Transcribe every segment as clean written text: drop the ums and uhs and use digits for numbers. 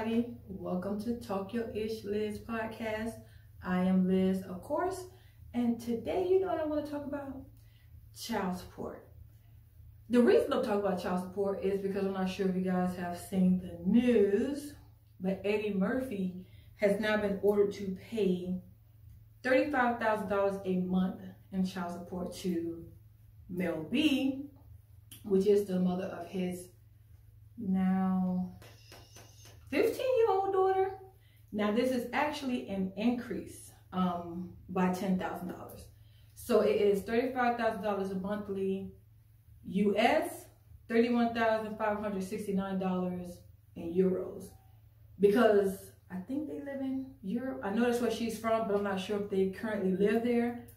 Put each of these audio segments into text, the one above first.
everybody. Welcome to Talk Your Ish Liz podcast. I am Liz, of course, and today, you know what I want to talk about? Child support. The reason I'm talking about child support is because I'm not sure if you guys have seen the news, but Eddie Murphy has now been ordered to pay $35,000 a month in child support to Mel B, which is the mother of his now 15-year-old daughter. Now this is actually an increase by $10,000. So it is $35,000 a monthly US, $31,569 in euros. Because I think they live in Europe. I know that's where she's from, but I'm not sure if they currently live there.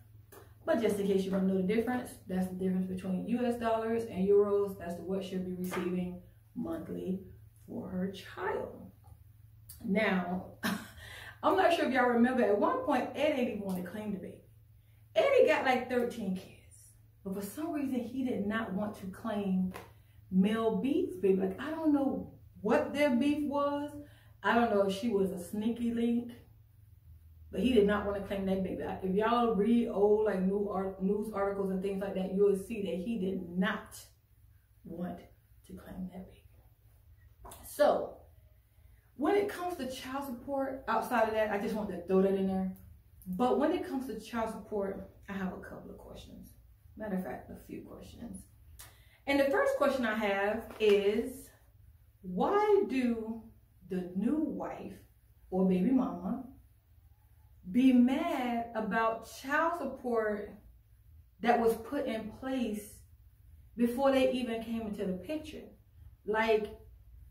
But just in case you want to know the difference, that's the difference between US dollars and euros. That's what she'll be receiving monthly for her child. Now, I'm not sure if y'all remember, at one point, Ed didn't even want to claim the baby. Eddie got like 13 kids. But for some reason, he did not want to claim Mel B's baby. Like, I don't know what their beef was. I don't know if she was a sneaky link. But he did not want to claim that baby. If y'all read old like news articles and things like that, you will see that he did not want to claim that baby. So, when it comes to child support, outside of that, I just want to throw that in there. But when it comes to child support, I have a couple of questions. Matter of fact, a few questions. And the first question I have is, why do the new wife or baby mama be mad about child support that was put in place before they even came into the picture? Like,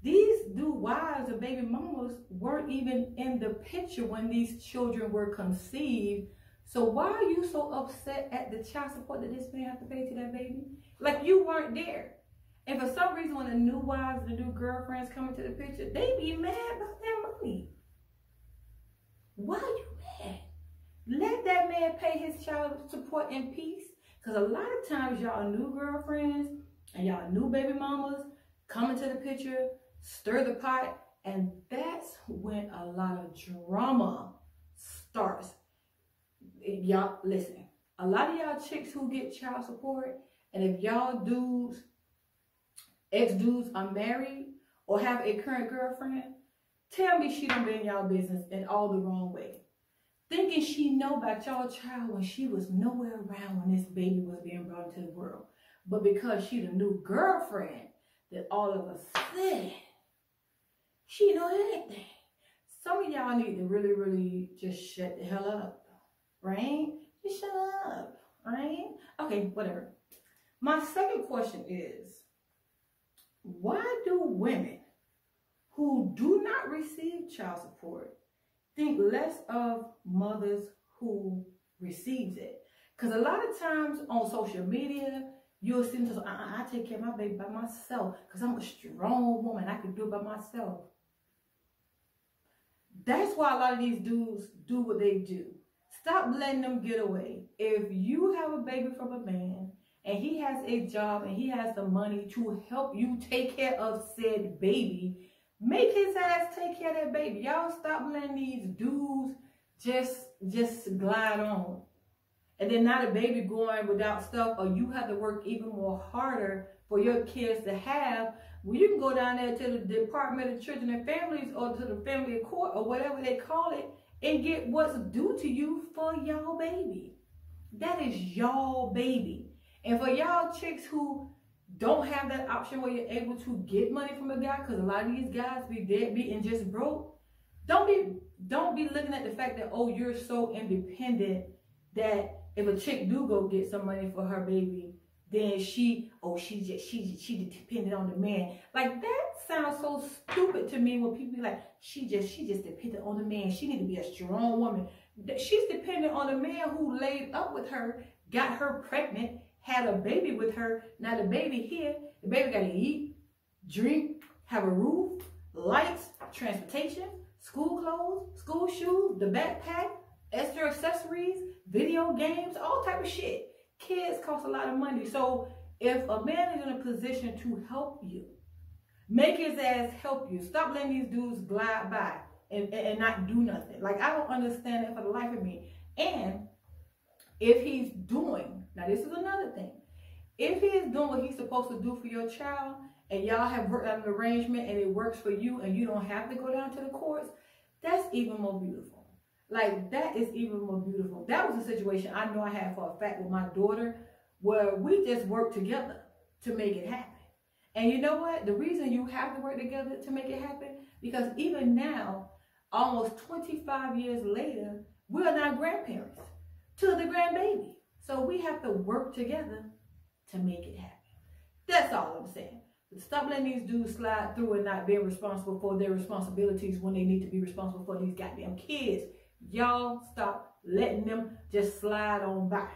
these new wives or baby mamas weren't even in the picture when these children were conceived. So why are you so upset at the child support that this man have to pay to that baby? Like, you weren't there. And for some reason, when the new wives, the new girlfriends come into the picture, they be mad about that money. Why are you mad? Let that man pay his child support in peace. Because a lot of times, y'all new girlfriends and y'all new baby mamas come into the picture, stir the pot, and that's when a lot of drama starts. Y'all, listen, a lot of y'all chicks who get child support, and if y'all dudes, ex-dudes are married or have a current girlfriend, tell me she done been in y'all business in all the wrong way. Thinking she know about y'all child when she was nowhere around when this baby was being brought into the world. But because she the new girlfriend, that all of a sudden, she know everything. Some of y'all need to really, really just shut the hell up, right? Just shut up, right? Okay, whatever. My second question is, why do women who do not receive child support think less of mothers who receives it? Because a lot of times on social media, you'll see them say, I take care of my baby by myself because I'm a strong woman. I can do it by myself. That's why a lot of these dudes do what they do. Stop letting them get away. If you have a baby from a man and he has a job and he has the money to help you take care of said baby, make his ass take care of that baby. Y'all stop letting these dudes just glide on. And then now the baby going without stuff, or you have to work even more harder for your kids to have. Well, you can go down there to the Department of Children and Families or to the Family Court or whatever they call it and get what's due to you for y'all baby. That is y'all baby. And for y'all chicks who don't have that option where you're able to get money from a guy, because a lot of these guys be deadbeat and just broke, don't be looking at the fact that, oh, you're so independent that if a chick do go get some money for her baby, then she dependent on the man. Like, that sounds so stupid to me when people be like, she just dependent on the man. She need to be a strong woman. She's dependent on a man who laid up with her, got her pregnant, had a baby with her. Now the baby here, the baby got to eat, drink, have a roof, lights, transportation, school clothes, school shoes, the backpack, extra accessories, video games, all type of shit. Kids cost a lot of money. So if a man is in a position to help you, Make his ass help you. Stop letting these dudes glide by and not do nothing. Like, I don't understand it for the life of me. And if he's doing, now this is another thing. If he is doing what he's supposed to do for your child, and y'all have worked out an arrangement and it works for you and you don't have to go down to the courts, that's even more beautiful. Like, that is even more beautiful. That was a situation I know I had for a fact with my daughter, where we just worked together to make it happen. And you know what? The reason you have to work together to make it happen, because even now, almost 25 years later, we are now grandparents to the grandbaby. So we have to work together to make it happen. That's all I'm saying. Stop letting these dudes slide through and not being responsible for their responsibilities when they need to be responsible for these goddamn kids. Y'all stop letting them just slide on by.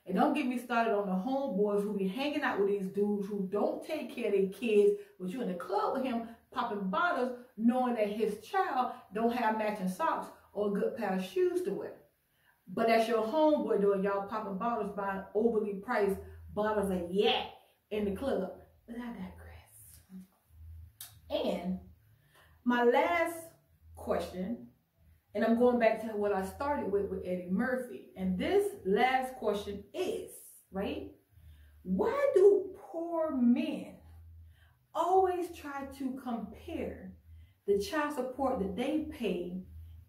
And don't get me started on the homeboys who be hanging out with these dudes who don't take care of their kids, but you in the club with him popping bottles, knowing that his child don't have matching socks or a good pair of shoes to wear. But that's your homeboy doing y'all popping bottles, buying overly priced bottles of yak in the club. But I digress. And my last question, and I'm going back to what I started with Eddie Murphy. And this last question is, right? Why do poor men always try to compare the child support that they pay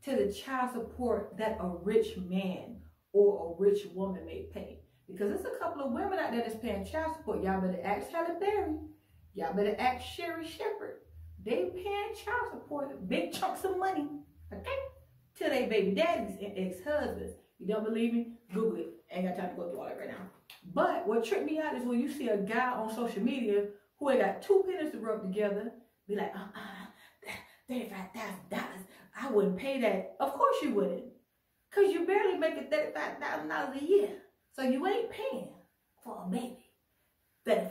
to the child support that a rich man or a rich woman may pay? Because there's a couple of women out there that's paying child support. Y'all better ask Halle Berry. Y'all better ask Sherry Shepherd. They paying child support, big chunks of money, okay, to their baby daddies and ex-husbands. You don't believe me? Google it. Ain't got time to go through all that right now. But what tripped me out is when you see a guy on social media who ain't got two pennies to rub together, be like, $35,000. I wouldn't pay that. Of course you wouldn't. Because you barely making $35,000 a year. So you ain't paying for a baby $35,000.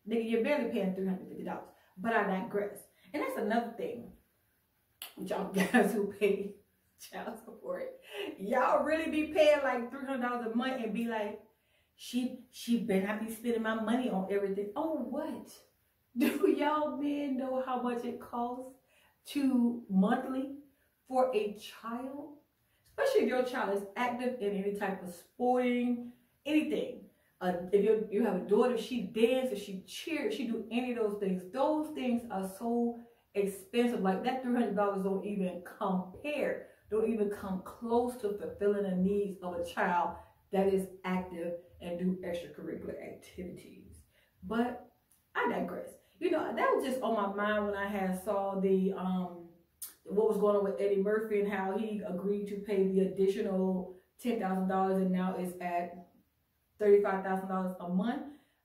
Nigga, you're barely paying $350. But I digress. And that's another thing with y'all guys who pay child support. Y'all really be paying like $300 a month and be like, she better not be spending my money on everything. Oh, what? Do y'all men know how much it costs to monthly for a child? Especially if your child is active in any type of sporting, anything. If you have a daughter, she dances, she cheers, she do any of those things. Those things are so expensive. Like that $300 don't even compare, don't even come close to fulfilling the needs of a child that is active and do extracurricular activities. But I digress. You know, that was just on my mind when I had saw the what was going on with Eddie Murphy and how he agreed to pay the additional $10,000 and now is at $35,000 a month.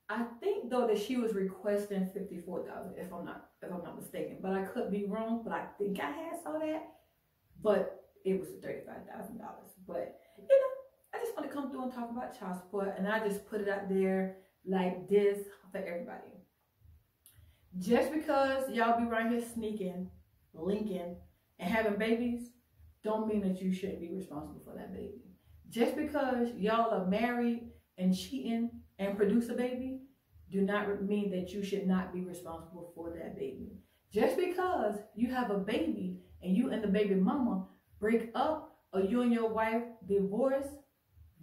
I think though that she was requesting $54,000 if I'm not mistaken, but I could be wrong. But I think I had saw that, but it was $35,000. But you know, I just want to come through and talk about child support, and I just put it out there like this for everybody. Just because y'all be right here sneaking, linking, and having babies, don't mean that you shouldn't be responsible for that baby. Just because y'all are married and cheating and produce a baby, do not mean that you should not be responsible for that baby. Just because you have a baby and you and the baby mama break up, or you and your wife divorce,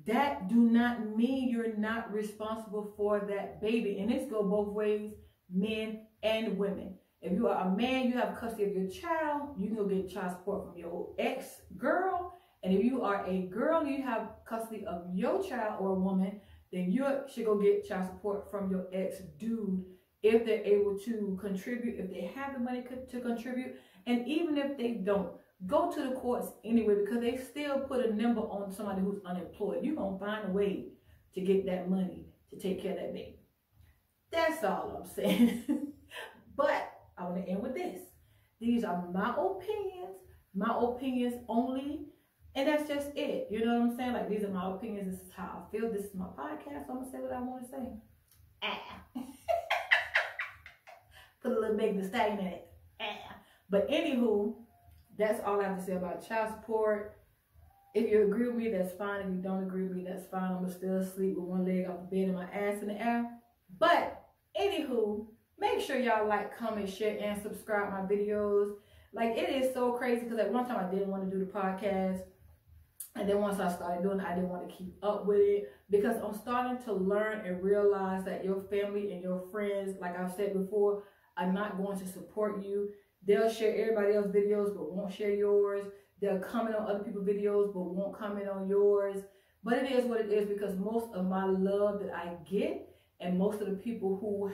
that do not mean you're not responsible for that baby. And this goes both ways, men and women. If you are a man, you have custody of your child, you can go get child support from your ex-girl. And if you are a girl and you have custody of your child or a woman, then you should go get child support from your ex-dude if they're able to contribute, if they have the money to contribute. And even if they don't, go to the courts anyway, because they still put a number on somebody who's unemployed. You're going to find a way to get that money to take care of that baby. That's all I'm saying. But I want to end with this. These are my opinions only. And that's just it. You know what I'm saying? Like, these are my opinions. This is how I feel. This is my podcast. So I'm going to say what I want to say. Put a little Megan Thee Stallion in it. But anywho, that's all I have to say about child support. If you agree with me, that's fine. If you don't agree with me, that's fine. I'm going to still sleep with one leg off the bed and my ass in the air. But anywho, Make sure y'all like, comment, share, and subscribe my videos. Like, it is so crazy because at one time I didn't want to do the podcast. And then once I started doing it, I didn't want to keep up with it because I'm starting to learn and realize that your family and your friends, like I've said before, are not going to support you. They'll share everybody else's videos but won't share yours. They'll comment on other people's videos but won't comment on yours. But it is what it is because most of my love that I get and most of the people who,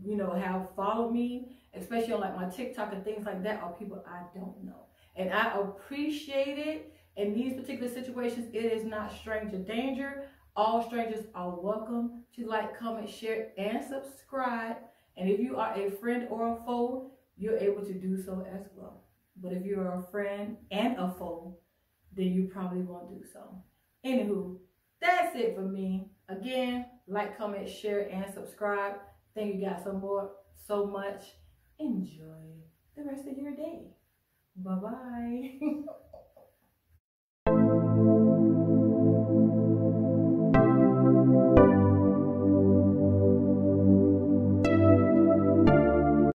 you know, have followed me, especially on like my TikTok and things like that, are people I don't know. And I appreciate it. In these particular situations, it is not stranger danger. All strangers are welcome to like, comment, share, and subscribe. And if you are a friend or a foe, you're able to do so as well. But if you're a friend and a foe, then you probably won't do so. Anywho, that's it for me. Again, like, comment, share, and subscribe. Thank you guys so much. Enjoy the rest of your day. Bye-bye.